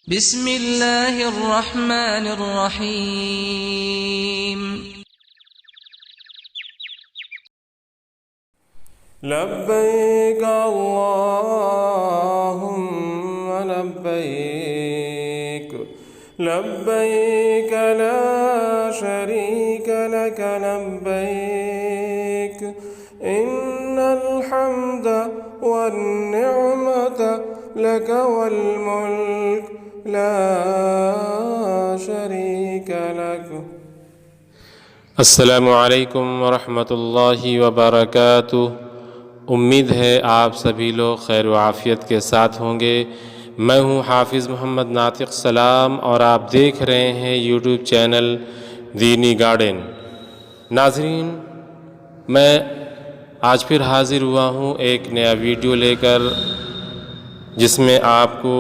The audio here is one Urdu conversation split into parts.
بسم الله الرحمن الرحيم. لبيك اللهم لبيك لبيك لا شريك لك لبيك إن الحمد والنعمة لك والملك لا شريك لك. السلام علیکم ورحمۃ اللہ وبرکاتہ۔ امید ہے آپ سبھی لوگ خیر و عافیت کے ساتھ ہوں گے۔ میں ہوں حافظ محمد ناطق سلام اور آپ دیکھ رہے ہیں یوٹیوب چینل دینی گارڈن۔ ناظرین، میں آج پھر حاضر ہوا ہوں ایک نیا ویڈیو لے کر، جس میں آپ کو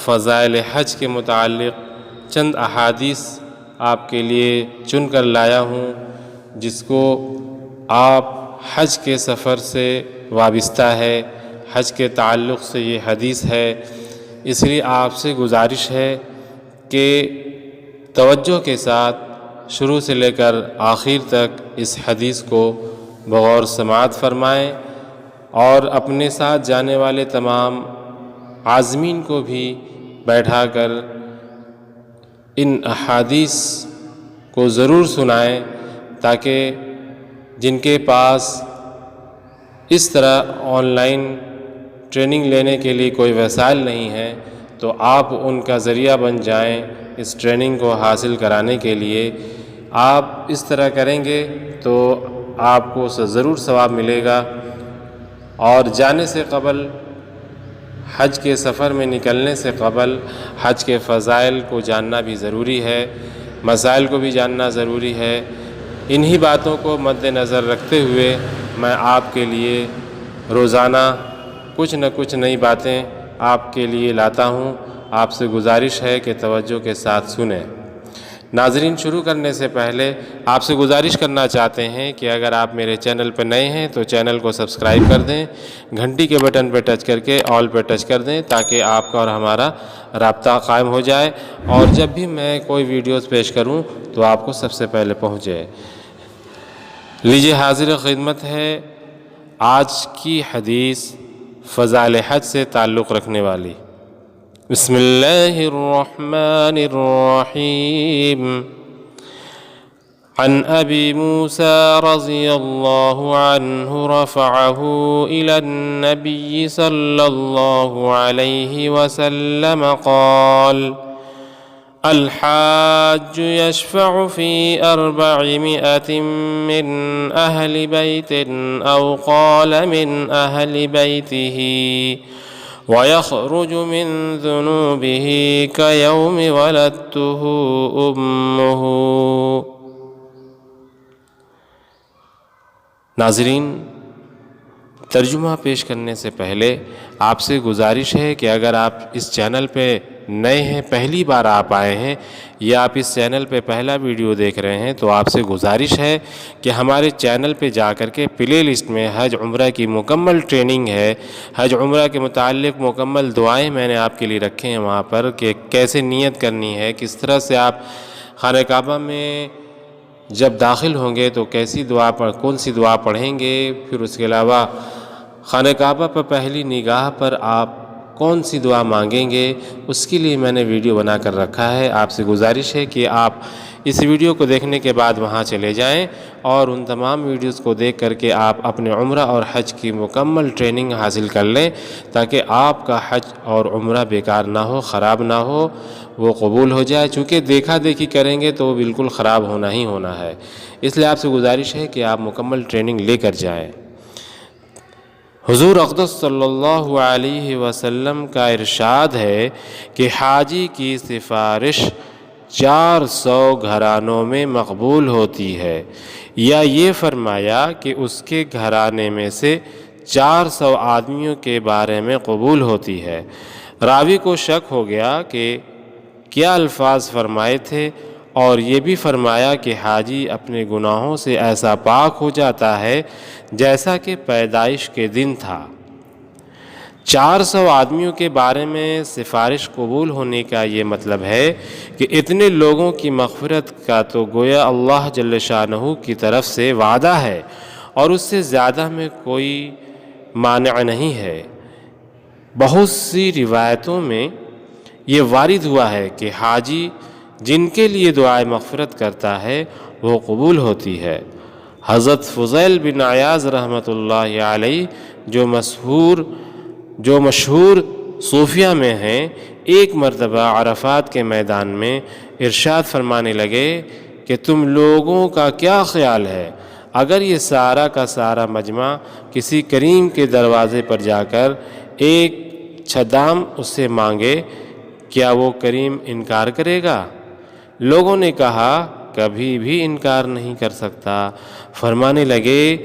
فضائل حج کے متعلق چند احادیث آپ کے لیے چن کر لایا ہوں، جس کو آپ حج کے سفر سے وابستہ ہے، حج کے تعلق سے یہ حدیث ہے۔ اس لیے آپ سے گزارش ہے کہ توجہ کے ساتھ شروع سے لے کر آخر تک اس حدیث کو بغور سماعت فرمائیں، اور اپنے ساتھ جانے والے تمام عازمین کو بھی بیٹھا کر ان احادیث کو ضرور سنائیں، تاکہ جن کے پاس اس طرح آن لائن ٹریننگ لینے کے لیے کوئی وسائل نہیں ہے تو آپ ان کا ذریعہ بن جائیں اس ٹریننگ کو حاصل کرانے کے لیے۔ آپ اس طرح کریں گے تو آپ کو ضرور ثواب ملے گا، اور جانے سے قبل، حج کے سفر میں نکلنے سے قبل حج کے فضائل کو جاننا بھی ضروری ہے، مسائل کو بھی جاننا ضروری ہے۔ انہی باتوں کو مد نظر رکھتے ہوئے میں آپ کے لیے روزانہ کچھ نہ کچھ نئی باتیں آپ کے لیے لاتا ہوں۔ آپ سے گزارش ہے کہ توجہ کے ساتھ سنیں۔ ناظرین، شروع کرنے سے پہلے آپ سے گزارش کرنا چاہتے ہیں کہ اگر آپ میرے چینل پہ نئے ہیں تو چینل کو سبسکرائب کر دیں، گھنٹی کے بٹن پہ ٹچ کر کے آل پہ ٹچ کر دیں، تاکہ آپ کا اور ہمارا رابطہ قائم ہو جائے، اور جب بھی میں کوئی ویڈیوز پیش کروں تو آپ کو سب سے پہلے پہنچے۔ لیجیے، حاضر خدمت ہے آج کی حدیث فضائل حج سے تعلق رکھنے والی۔ بسم اللہ الرحمن الرحیم۔ عن ابی موسیٰ رضی اللہ عنہ رفعہ الى النبی صلی اللہ علیہ وسلم قال: الحاج يشفع في 400 من أهل بيت أو قال من أهل بيته ويخرج من ذنوبه كيوم ولدته أمه۔ ناظرین، ترجمہ پیش کرنے سے پہلے آپ سے گزارش ہے کہ اگر آپ اس چینل پہ نئے ہیں، پہلی بار آپ آئے ہیں، یا آپ اس چینل پہ پہلا ویڈیو دیکھ رہے ہیں، تو آپ سے گزارش ہے کہ ہمارے چینل پہ جا کر کے پلے لسٹ میں حج عمرہ کی مکمل ٹریننگ ہے، حج عمرہ کے متعلق مکمل دعائیں میں نے آپ کے لیے رکھے ہیں وہاں پر، کہ کیسے نیت کرنی ہے، کس طرح سے آپ خانہ کعبہ میں جب داخل ہوں گے تو کون سی دعا پڑھیں گے، پھر اس کے علاوہ خانہ کعبہ پر پہلی نگاہ پر آپ کون سی دعا مانگیں گے، اس کے لیے میں نے ویڈیو بنا کر رکھا ہے۔ آپ سے گزارش ہے کہ آپ اس ویڈیو کو دیکھنے کے بعد وہاں چلے جائیں، اور ان تمام ویڈیوز کو دیکھ کر کے آپ اپنے عمرہ اور حج کی مکمل ٹریننگ حاصل کر لیں، تاکہ آپ کا حج اور عمرہ بیکار نہ ہو، خراب نہ ہو، وہ قبول ہو جائے۔ چونکہ دیکھا دیکھی کریں گے تو وہ بالکل خراب ہونا ہی ہونا ہے، اس لیے آپ سے گزارش ہے کہ آپ مکمل ٹریننگ لے کر جائیں۔ حضور اقدس صلی اللہ علیہ وسلم کا ارشاد ہے کہ حاجی کی سفارش 400 گھرانوں میں مقبول ہوتی ہے، یا یہ فرمایا کہ اس کے گھرانے میں سے 400 آدمیوں کے بارے میں قبول ہوتی ہے۔ راوی کو شک ہو گیا کہ کیا الفاظ فرمائے تھے، اور یہ بھی فرمایا کہ حاجی اپنے گناہوں سے ایسا پاک ہو جاتا ہے جیسا کہ پیدائش کے دن تھا۔ 400 آدمیوں کے بارے میں سفارش قبول ہونے کا یہ مطلب ہے کہ اتنے لوگوں کی مغفرت کا تو گویا اللہ جل شانہ کی طرف سے وعدہ ہے اور اس سے زیادہ میں کوئی مانع نہیں ہے۔ بہت سی روایتوں میں یہ وارد ہوا ہے کہ حاجی جن کے لیے دعائے مغفرت کرتا ہے وہ قبول ہوتی ہے۔ حضرت فضیل بن عیاض رحمۃ اللہ علیہ جو مشہور صوفیہ میں ہیں، ایک مرتبہ عرفات کے میدان میں ارشاد فرمانے لگے کہ تم لوگوں کا کیا خیال ہے اگر یہ سارا کا سارا مجمع کسی کریم کے دروازے پر جا کر ایک چھدام اس سے مانگے، کیا وہ کریم انکار کرے گا؟ لوگوں نے کہا کبھی بھی انکار نہیں کر سکتا۔ فرمانے لگے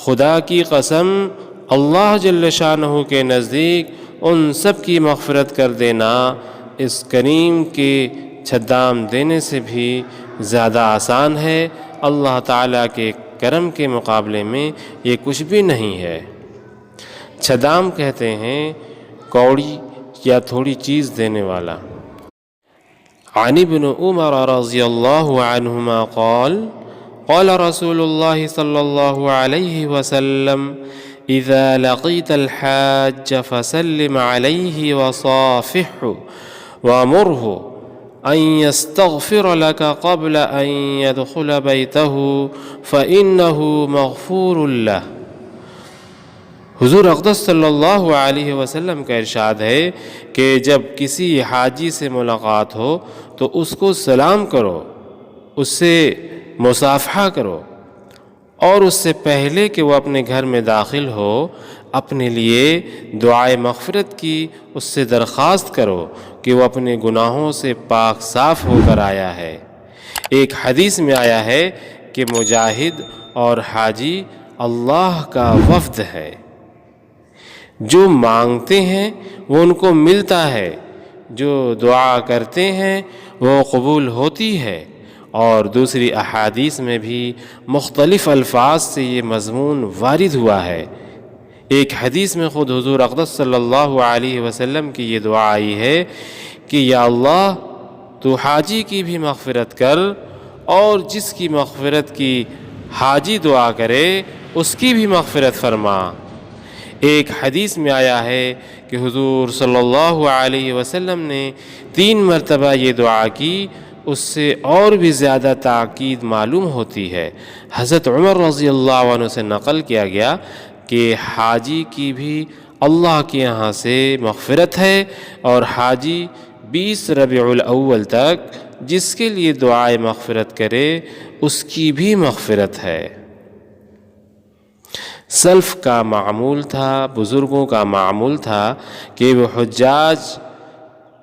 خدا کی قسم اللہ جل شانہ کے نزدیک ان سب کی مغفرت کر دینا اس کریم کے چھدام دینے سے بھی زیادہ آسان ہے۔ اللہ تعالیٰ کے کرم کے مقابلے میں یہ کچھ بھی نہیں ہے۔ چھدام کہتے ہیں کوڑی یا تھوڑی چیز دینے والا۔ عن ابن عمر رضی اللہ عنہما قال قال رسول اللہ صلی اللہ علیہ وسلم اذا لقيت الحاج فسلم عليه وصافحه وامره ان يستغفر لك قبل ان يدخل بيته فانه مغفور له۔ حضور اقدس صلی اللہ علیہ وسلم کا ارشاد ہے کہ جب کسی حاجی سے ملاقات ہو تو اس کو سلام کرو، اس سے مصافحہ کرو، اور اس سے پہلے کہ وہ اپنے گھر میں داخل ہو اپنے لیے دعائے مغفرت کی اس سے درخواست کرو کہ وہ اپنے گناہوں سے پاک صاف ہو کر آیا ہے۔ ایک حدیث میں آیا ہے کہ مجاہد اور حاجی اللہ کا وفد ہے، جو مانگتے ہیں وہ ان کو ملتا ہے، جو دعا کرتے ہیں وہ قبول ہوتی ہے۔ اور دوسری احادیث میں بھی مختلف الفاظ سے یہ مضمون وارد ہوا ہے۔ ایک حدیث میں خود حضور اقدس صلی اللہ علیہ وسلم کی یہ دعا آئی ہے کہ یا اللہ تو حاجی کی بھی مغفرت کر اور جس کی مغفرت کی حاجی دعا کرے اس کی بھی مغفرت فرما۔ ایک حدیث میں آیا ہے کہ حضور صلی اللہ علیہ وسلم نے 3 مرتبہ یہ دعا کی، اس سے اور بھی زیادہ تاکید معلوم ہوتی ہے۔ حضرت عمر رضی اللہ عنہ سے نقل کیا گیا کہ حاجی کی بھی اللہ کے یہاں سے مغفرت ہے، اور حاجی 20 ربیع الاول تک جس کے لیے دعائے مغفرت کرے اس کی بھی مغفرت ہے۔ سلف کا معمول تھا، بزرگوں کا معمول تھا کہ وہ حجاج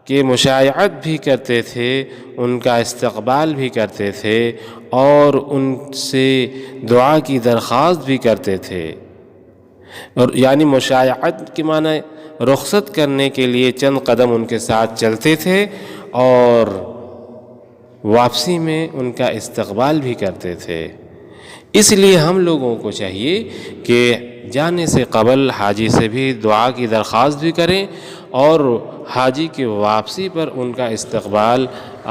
کے مشایعت بھی کرتے تھے، ان کا استقبال بھی کرتے تھے اور ان سے دعا کی درخواست بھی کرتے تھے۔ اور یعنی مشایعت کے معنی رخصت کرنے کے لیے چند قدم ان کے ساتھ چلتے تھے اور واپسی میں ان کا استقبال بھی کرتے تھے۔ اس لیے ہم لوگوں کو چاہیے کہ جانے سے قبل حاجی سے بھی دعا کی درخواست بھی کریں، اور حاجی کی واپسی پر ان کا استقبال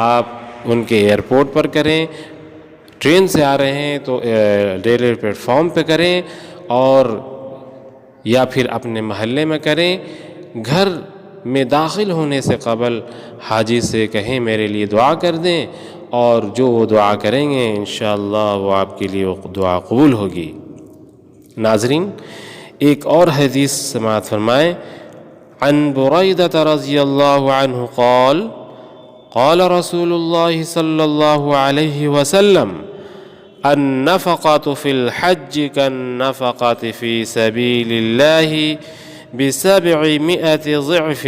آپ ان کے ایئرپورٹ پر کریں، ٹرین سے آ رہے ہیں تو ریلوے پلیٹ فارم پہ کریں، اور یا پھر اپنے محلے میں کریں۔ گھر میں داخل ہونے سے قبل حاجی سے کہیں میرے لیے دعا کر دیں، اور جو وہ دعا کریں گے انشاءاللہ وہ آپ کے لیے وہ دعا قبول ہوگی۔ ناظرین، ایک اور حدیث سماعت فرمائیں۔ عن بریدۃ رضی اللہ عنہ قال قال رسول اللہ صلی اللہ علیہ وسلم النفقۃ فی الحج کالنفقۃ فی سبیل اللہ ب700 ضعف۔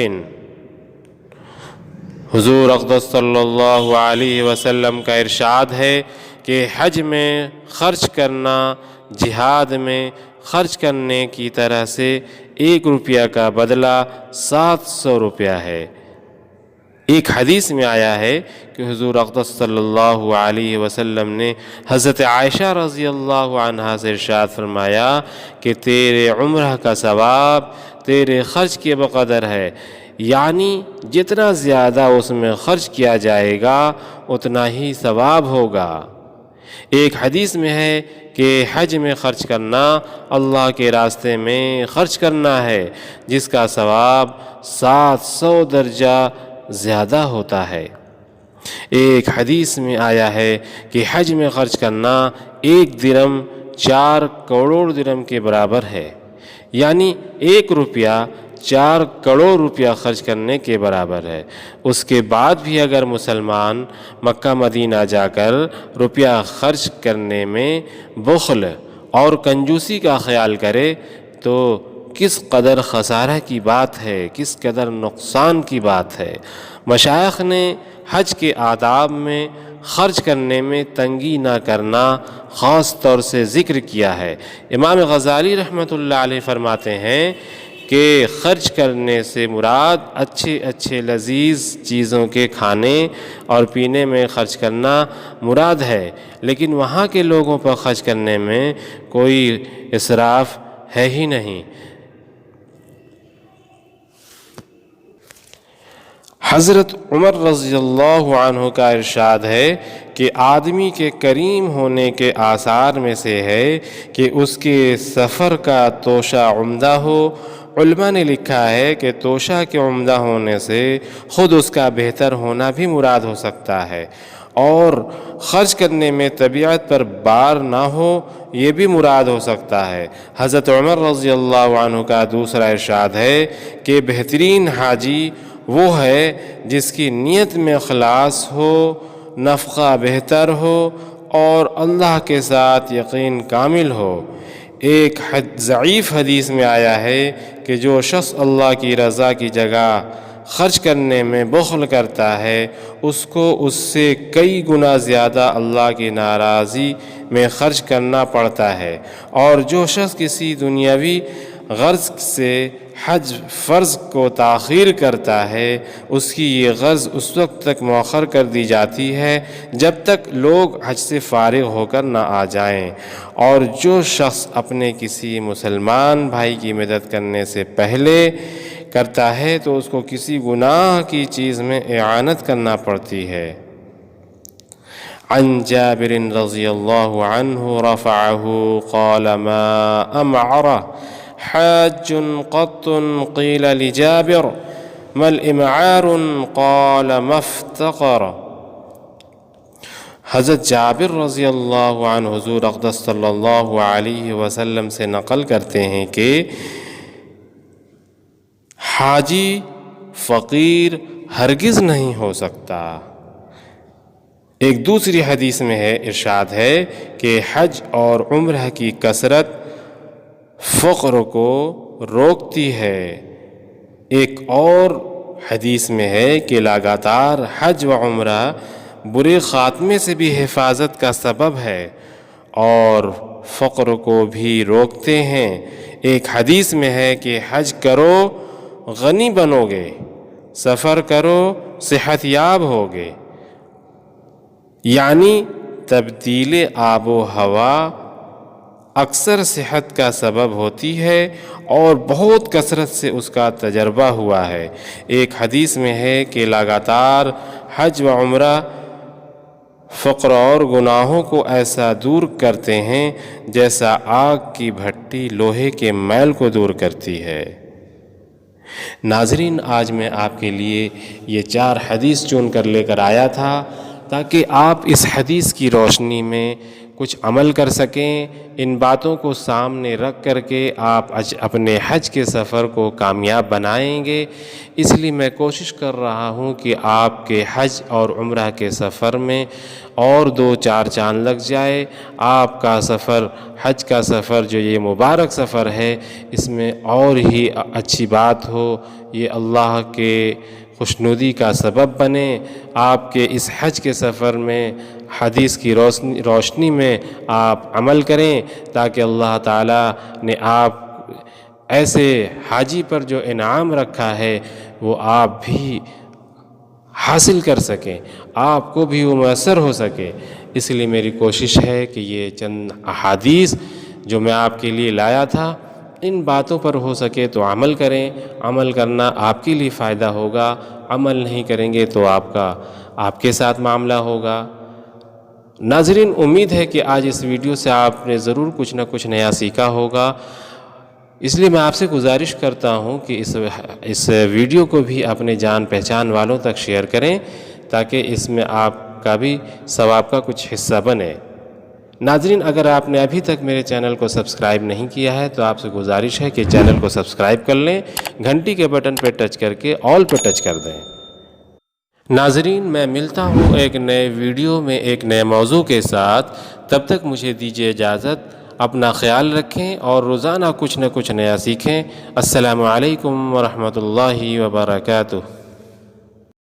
حضور اقدس صلی اللہ علیہ وسلم کا ارشاد ہے کہ حج میں خرچ کرنا جہاد میں خرچ کرنے کی طرح سے 1 روپیہ کا بدلہ 700 روپیہ ہے۔ ایک حدیث میں آیا ہے کہ حضور اقدس صلی اللہ علیہ وسلم نے حضرت عائشہ رضی اللہ عنہا سے ارشاد فرمایا کہ تیرے عمرہ کا ثواب تیرے خرچ کے بقدر ہے، یعنی جتنا زیادہ اس میں خرچ کیا جائے گا اتنا ہی ثواب ہوگا۔ ایک حدیث میں ہے کہ حج میں خرچ کرنا اللہ کے راستے میں خرچ کرنا ہے جس کا ثواب 700 درجہ زیادہ ہوتا ہے۔ ایک حدیث میں آیا ہے کہ حج میں خرچ کرنا 1 درم 4 کروڑ درم کے برابر ہے، یعنی 1 روپیہ 4 کروڑ روپیہ خرچ کرنے کے برابر ہے۔ اس کے بعد بھی اگر مسلمان مکہ مدینہ جا کر روپیہ خرچ کرنے میں بخل اور کنجوسی کا خیال کرے تو کس قدر خسارہ کی بات ہے، کس قدر نقصان کی بات ہے۔ مشائخ نے حج کے آداب میں خرچ کرنے میں تنگی نہ کرنا خاص طور سے ذکر کیا ہے۔ امام غزالی رحمۃ اللہ علیہ فرماتے ہیں کہ خرچ کرنے سے مراد اچھے اچھے لذیذ چیزوں کے کھانے اور پینے میں خرچ کرنا مراد ہے، لیکن وہاں کے لوگوں پر خرچ کرنے میں کوئی اسراف ہے ہی نہیں۔ حضرت عمر رضی اللہ عنہ کا ارشاد ہے کہ آدمی کے کریم ہونے کے آثار میں سے ہے کہ اس کے سفر کا توشہ عمدہ ہو۔ علماء نے لکھا ہے کہ توشہ کے عمدہ ہونے سے خود اس کا بہتر ہونا بھی مراد ہو سکتا ہے، اور خرچ کرنے میں طبیعت پر بار نہ ہو یہ بھی مراد ہو سکتا ہے۔ حضرت عمر رضی اللہ عنہ کا دوسرا ارشاد ہے کہ بہترین حاجی وہ ہے جس کی نیت میں اخلاص ہو، نفقہ بہتر ہو اور اللہ کے ساتھ یقین کامل ہو۔ ایک ضعیف حدیث میں آیا ہے کہ جو شخص اللہ کی رضا کی جگہ خرچ کرنے میں بخل کرتا ہے اس کو اس سے کئی گنا زیادہ اللہ کی ناراضی میں خرچ کرنا پڑتا ہے، اور جو شخص کسی دنیاوی غرض سے حج فرض کو تاخیر کرتا ہے اس کی یہ غرض اس وقت تک مؤخر کر دی جاتی ہے جب تک لوگ حج سے فارغ ہو کر نہ آ جائیں، اور جو شخص اپنے کسی مسلمان بھائی کی مدد کرنے سے پہلے کرتا ہے تو اس کو کسی گناہ کی چیز میں اعانت کرنا پڑتی ہے۔ عن جابر رضی اللہ عنہ رفعہ قال ما امعرہ حاج قط قیل لجابر ما الامعار قال ما افتقر۔ حضرت جابر رضی اللہ عنہ حضور اقدس صلی اللہ علیہ وسلم سے نقل کرتے ہیں کہ حاجی فقیر ہرگز نہیں ہو سکتا۔ ایک دوسری حدیث میں ہے، ارشاد ہے کہ حج اور عمرہ کی کثرت فقر کو روکتی ہے۔ ایک اور حدیث میں ہے کہ لگاتار حج و عمرہ برے خاتمے سے بھی حفاظت کا سبب ہے اور فقر کو بھی روکتے ہیں۔ ایک حدیث میں ہے کہ حج کرو غنی بنو گے، سفر کرو صحت یاب ہوگے، یعنی تبدیل آب و ہوا اکثر صحت کا سبب ہوتی ہے اور بہت کثرت سے اس کا تجربہ ہوا ہے۔ ایک حدیث میں ہے کہ لگاتار حج و عمرہ فقر اور گناہوں کو ایسا دور کرتے ہیں جیسا آگ کی بھٹی لوہے کے میل کو دور کرتی ہے۔ ناظرین، آج میں آپ کے لیے یہ 4 حدیث چن کر لے کر آیا تھا تاکہ آپ اس حدیث کی روشنی میں کچھ عمل کر سکیں۔ ان باتوں کو سامنے رکھ کر کے آپ اپنے حج کے سفر کو کامیاب بنائیں گے۔ اس لیے میں کوشش کر رہا ہوں کہ آپ کے حج اور عمرہ کے سفر میں اور 2-4 چاند لگ جائے، آپ کا سفر، حج کا سفر جو یہ مبارک سفر ہے، اس میں اور ہی اچھی بات ہو، یہ اللہ کے خوشنودی کا سبب بنے۔ آپ کے اس حج کے سفر میں حدیث کی روشنی میں آپ عمل کریں تاکہ اللہ تعالیٰ نے آپ ایسے حاجی پر جو انعام رکھا ہے وہ آپ بھی حاصل کر سکیں، آپ کو بھی وہ میسر ہو سکے۔ اس لیے میری کوشش ہے کہ یہ چند احادیث جو میں آپ کے لیے لایا تھا، ان باتوں پر ہو سکے تو عمل کریں۔ عمل کرنا آپ کے لیے فائدہ ہوگا، عمل نہیں کریں گے تو آپ کے ساتھ معاملہ ہوگا۔ ناظرین، امید ہے کہ آج اس ویڈیو سے آپ نے ضرور کچھ نہ کچھ نیا سیکھا ہوگا۔ اس لیے میں آپ سے گزارش کرتا ہوں کہ اس ویڈیو کو بھی اپنے جان پہچان والوں تک شیئر کریں تاکہ اس میں آپ کا بھی ثواب کا کچھ حصہ بنے۔ ناظرین، اگر آپ نے ابھی تک میرے چینل کو سبسکرائب نہیں کیا ہے تو آپ سے گزارش ہے کہ چینل کو سبسکرائب کر لیں، گھنٹی کے بٹن پہ ٹچ کر کے آل پہ ٹچ کر دیں۔ ناظرین، میں ملتا ہوں ایک نئے ویڈیو میں ایک نئے موضوع کے ساتھ، تب تک مجھے دیجیے اجازت۔ اپنا خیال رکھیں اور روزانہ کچھ نہ کچھ نیا سیکھیں۔ السلام علیکم ورحمۃ اللہ وبرکاتہ۔